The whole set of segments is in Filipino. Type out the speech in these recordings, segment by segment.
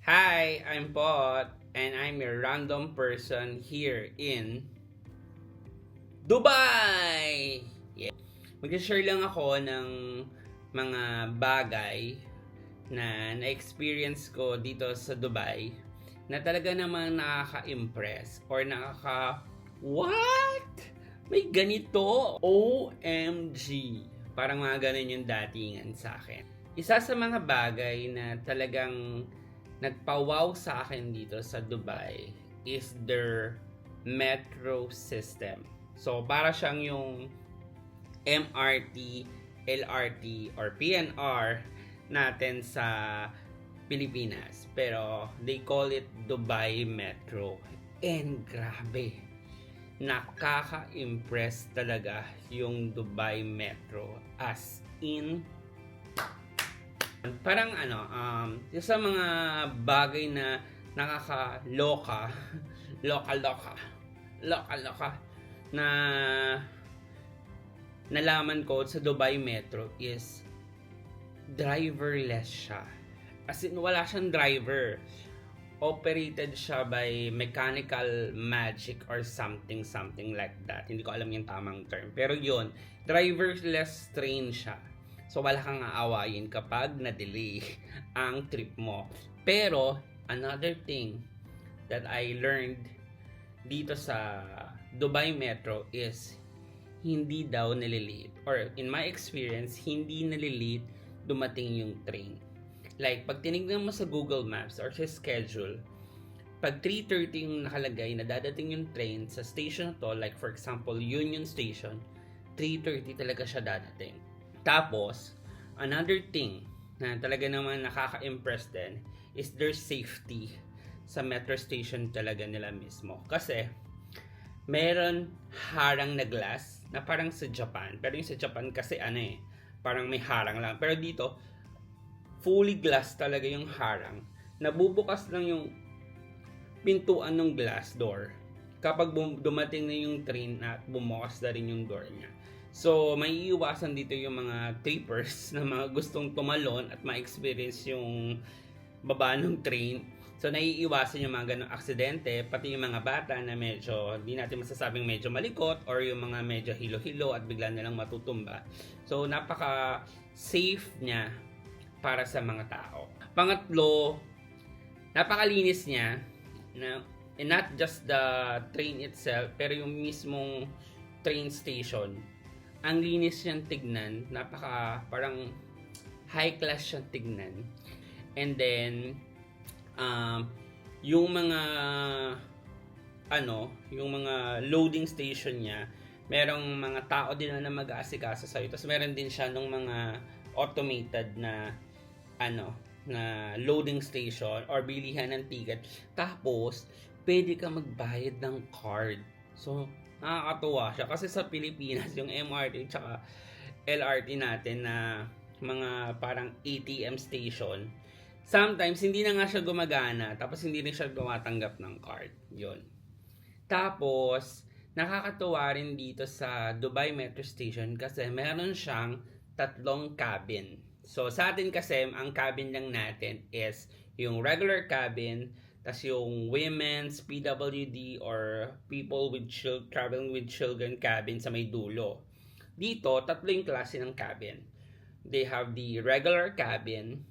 Hi, I'm Pot, and I'm a random person here in Dubai! Yeah. Mag-share lang ako ng mga bagay na na-experience ko dito sa Dubai na talaga namang nakaka-impress or What? May ganito? OMG! Parang mga ganun yung datingan sa akin. Isa sa mga bagay na talagang nagpa-wow sa akin dito sa Dubai is their metro system. So, para siyang yung MRT, LRT, or PNR natin sa Pilipinas. Pero, they call it Dubai Metro. And grabe, nakaka-impress talaga yung Dubai Metro. As in, parang yung sa mga bagay na nakakaloka, loka na nalaman ko sa Dubai Metro is driverless siya. As in, wala siyang driver. Operated siya by mechanical magic or something like that. Hindi ko alam yung tamang term. Pero yun, driverless train siya. So, wala kang aawayin kapag na-delay ang trip mo. Pero, another thing that I learned dito sa Dubai Metro is hindi daw nalilate. Or, in my experience, hindi nalilate dumating yung train. Like, pag tinignan mo sa Google Maps or sa schedule, pag 3:30 yung nakalagay na dadating yung train sa station na to, like for example, Union Station, 3:30 talaga siya dadating. Tapos, another thing na talaga naman nakaka-impress din is their safety sa metro station talaga nila mismo. Kasi, meron harang na glass na parang sa Japan. Pero yung sa Japan kasi parang may harang lang. Pero dito, fully glass talaga yung harang. Nabubukas lang yung pintuan ng glass door kapag dumating na yung train at bumukas na rin yung door niya. So, may iiwasan dito yung mga trippers na mga gustong tumalon at ma-experience yung baba ng train. So, naiiwasan yung mga ganong aksidente, pati yung mga bata na medyo, hindi natin masasabing medyo malikot or yung mga medyo hilo-hilo at bigla nilang matutumba. So, napaka-safe niya para sa mga tao. Pangatlo, napakalinis niya na and not just the train itself, pero yung mismong train station. Ang linis niyang tignan, parang high class siyang tignan. And then yung mga yung mga loading station niya, merong mga tao din na mag-aasikaso sa ito. Tapos meron din siya ng mga automated na na loading station or bilihan ng ticket. Tapos pwede ka magbayad ng card. So, nakakatuwa siya. Kasi sa Pilipinas, yung MRT tsaka LRT natin na mga parang ATM station, sometimes hindi na nga siya gumagana. Tapos hindi rin siya tumatanggap ng card. Yun. Tapos, nakakatuwa rin dito sa Dubai Metro Station kasi meron siyang 3 cabin. So, sa atin kasi, ang cabin lang natin is yung regular cabin, tas yung women's PWD or people with traveling with children cabin sa may dulo. Dito, 3 yung klase ng cabin. They have the regular cabin,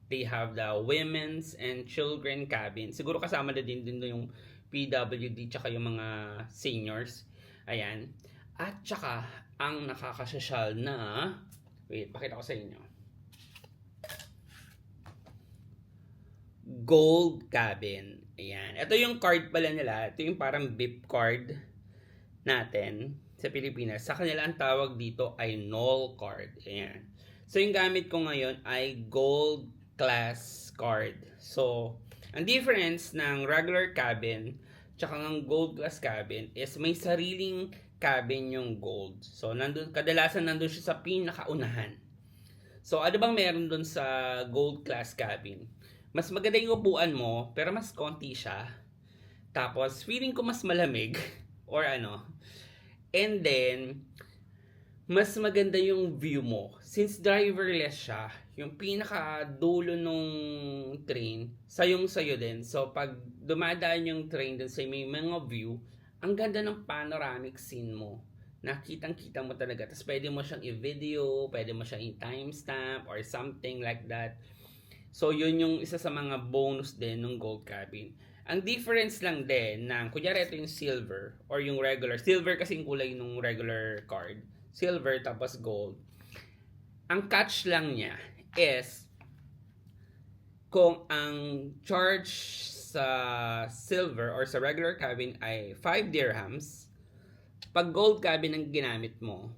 they have the women's and children cabin. Siguro kasama na din yung PWD tsaka yung mga seniors. Ayan. At tsaka, ang nakakasosyal na, wait, pakita ko sa inyo. Gold cabin. Ayan. Ito yung card pala nila. Ito yung parang VIP card natin sa Pilipinas. Sa kanila ang tawag dito ay Knoll card. Ayan. So, yung gamit ko ngayon ay gold class card. So, ang difference ng regular cabin tsaka ng gold class cabin is may sariling cabin yung gold. So, kadalasan nandun siya sa pinakaunahan. So, ano bang meron dun sa gold class cabin? Mas maganda yung upuan mo, pero mas konti siya. Tapos, feeling ko mas malamig. Or And then, mas maganda yung view mo. Since driverless siya, yung pinaka dulo nung train, sayong-sayo din. So, pag dumadaan yung train dun sa may mga view, ang ganda ng panoramic scene mo. Nakitang-kita mo talaga. Tapos pwede mo siyang i-video, pwede mo siyang i-timestamp or something like that. So, yun yung isa sa mga bonus din ng gold cabin. Ang difference lang din ng, kunyari ito yung silver or yung regular. Silver kasi yung kulay ng regular card. Silver tapos gold. Ang catch lang niya is kung ang charge sa silver or sa regular cabin ay 5 dirhams, pag gold cabin ang ginamit mo,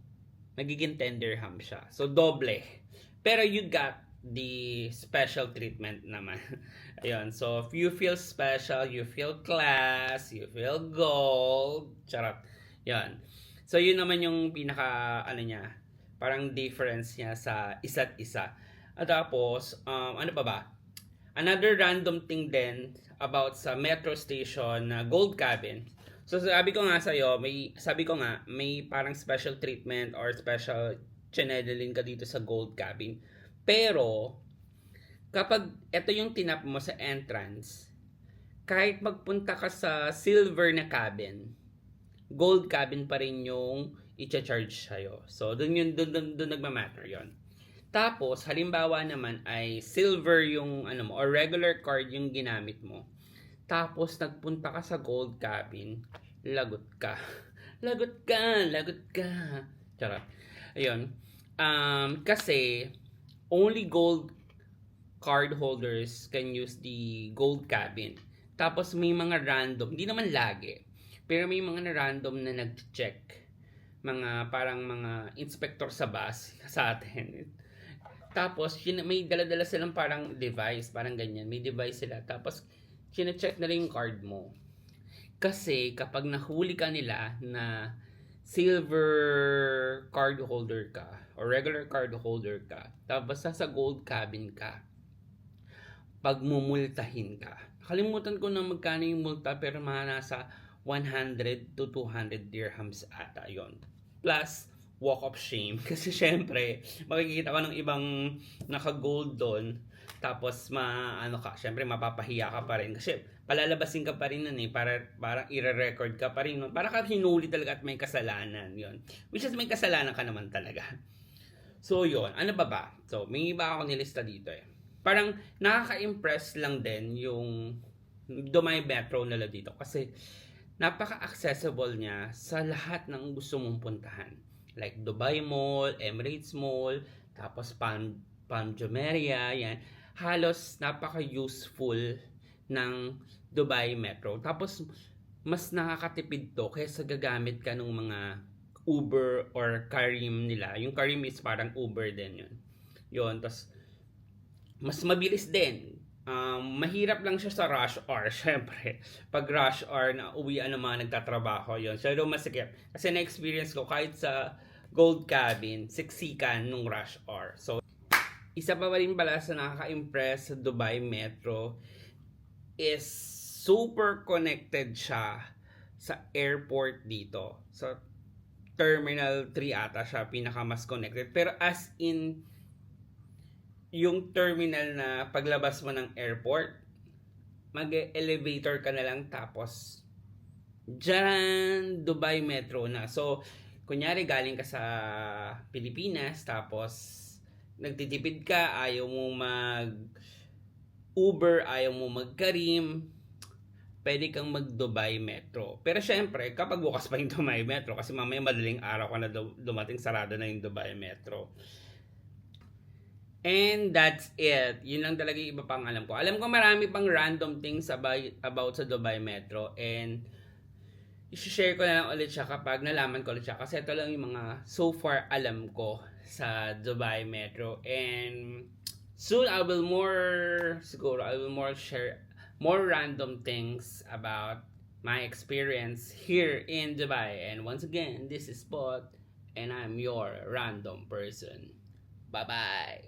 magiging 10 dirham siya. So, doble. Pero you got the special treatment naman. Ayun. So, if you feel special, you feel class, you feel gold, charot. Yan. So, yun naman yung pinaka, niya, parang difference niya sa isa't isa. At tapos, ano pa ba? Another random thing din about sa metro station na gold cabin. So, sabi ko nga sa'yo, may parang special treatment or special channeling ka dito sa gold cabin. Pero, kapag ito yung tinap mo sa entrance, kahit magpunta ka sa silver na cabin, gold cabin pa rin yung i-charge sa'yo. So, doon nagmamatter yon. Tapos, halimbawa naman ay silver yung or regular card yung ginamit mo. Tapos, nagpunta ka sa gold cabin, lagot ka. Lagot ka. Charot. Ayun. Kasi, only gold card holders can use the gold cabin. Tapos, may mga random, hindi naman lagi, pero may mga random na nag-check. Parang mga inspector sa bus sa atin. Tapos, may dala-dala silang parang device, parang ganyan. May device sila. Tapos, check na rin yung card mo. Kasi, kapag nahuli ka nila na silver card holder ka, or regular card holder ka, tapos sa gold cabin ka, pagmumultahin ka. Kalimutan ko na magkano yung multa, pero nasa 100 to 200 dirhams ata yon. Plus, walk of shame. Kasi syempre, makikita ka ng ibang naka-gold doon. Tapos, syempre, mapapahiya ka pa rin. Kasi, palalabasin ka pa rin nun parang i-record ka pa rin nun. Para ka hinuli talaga at may kasalanan. Yon. Which is, may kasalanan ka naman talaga. So, yon. Ano ba? So, may iba ako nilista dito eh. Parang, nakaka-impress lang din yung Dubai Metro nila dito. Kasi, napaka-accessible niya sa lahat ng gusto mong puntahan. Like Dubai Mall, Emirates Mall, tapos Palm Jumeirah, yan. Halos napaka-useful ng Dubai Metro. Tapos, mas nakakatipid to kaysa gagamit ka ng mga Uber or Careem nila. Yung Careem is parang Uber din yun. Yun, tapos, mas mabilis din. Mahirap lang siya sa rush hour, syempre. Pag rush hour na uwian ng mga nagtatrabaho, yon. So, masikip. Kasi na-experience ko kahit sa gold cabin, siksikan nung rush hour. So, isa pa rin pala sa nakaka-impress sa Dubai Metro is super connected siya sa airport dito. So, Terminal 3 ata siya pinaka mas connected. Pero as in, yung terminal na paglabas mo ng airport, mag-elevator ka na lang tapos dyan, Dubai Metro na. So, kunyari galing ka sa Pilipinas tapos nagtitipid ka, ayaw mo mag Uber, ayaw mo mag Careem, pwede kang mag Dubai Metro. Pero syempre, kapag bukas pa yung Dubai Metro, kasi mamaya madaling araw ka na dumating, sarado na yung Dubai Metro. And that's it. Yun lang talaga yung iba pang alam ko. Alam ko marami pang random things about sa Dubai Metro. And i-share ko na lang ulit siya kapag nalaman ko ulit siya. Kasi ito lang yung mga so far alam ko sa Dubai Metro. And soon I will more share more random things about my experience here in Dubai. And once again, this is Spot. And I'm your random person. Bye-bye.